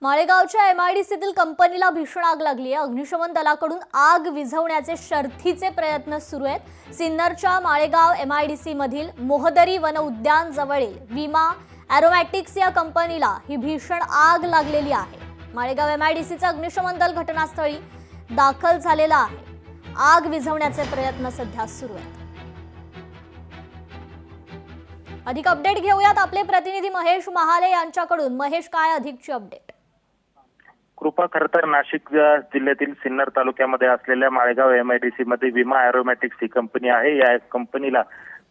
माळेगावच्या एमआयडीसीतील कंपनीला भीषण आग लागली आहे। अग्निशमन दलाकडून आग विझवण्याचे शर्थीचे प्रयत्न सुरू आहेत। सिन्नरच्या माळेगाव एमआयडीसी मधील मोहदरी वन उद्यान जवळील विमा एरोमॅटिक्स या कंपनीला ही भीषण आग लागलेली आहे। माळेगाव एमआयडीसीचे अग्निशमन दल घटनास्थळी दाखल झालेला आहे। आग विझवण्याचे प्रयत्न सध्या सुरू आहेत। अधिक अपडेट घेऊयात आपले प्रतिनिधी महेश महाले यांच्याकडून। महेश, काय अधिकची अपडेट? कृपा, खरं तर नाशिक जिल्ह्यातील सिन्नर तालुक्यामध्ये असलेल्या माळेगाव एमआयडीसी मध्ये विमा एरोमॅटिक्स ही कंपनी आहे। या कंपनीला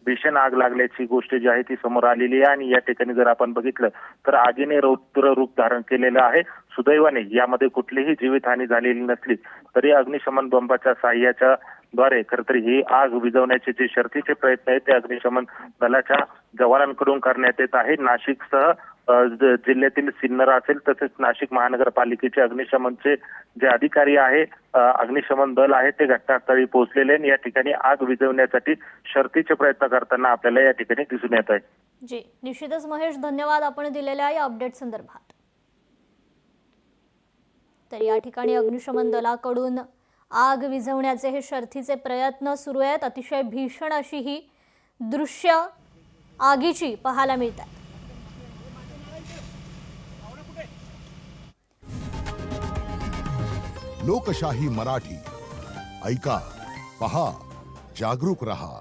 भीषण आग लागल्याची गोष्ट जी आहे ती समोर आलेली आहे आणि या ठिकाणी जर आपण बघितलं तर आगीने रौद्र रूप धारण केलेलं आहे। सुदैवाने यामध्ये कुठलीही जीवितहानी झालेली नसली तरी अग्निशमन बंबाच्या साह्याच्या द्वारे खरं तर ही आग विझवण्याचे जे शर्थीचे प्रयत्न आहेत ते अग्निशमन दलाच्या जवानांकडून करण्यात येत आहे। नाशिकसह जिल्ह्यातील सिन्नर असेल तसेच नाशिक महानगरपालिकेचे अग्निशमनचे जे अधिकारी आहे, अग्निशमन दल आहे ते घटनास्थळी पोहोचलेले आणि या ठिकाणी आग विझवण्यासाठी शर्थीचे प्रयत्न करताना आपल्याला या ठिकाणी दिसून येत आहे। जी, निश्चितच महेश, धन्यवाद आपण दिलेल्या या अपडेट संदर्भात। तर या ठिकाणी अग्निशमन दलाकडून आग विझवण्याचे हे शर्थीचे प्रयत्न सुरू आहेत। अतिशय भीषण अशी ही दृश्य आगीची पाहायला मिळतात। लोकशाही मराठी ऐका, पहा, जागरूक रहा।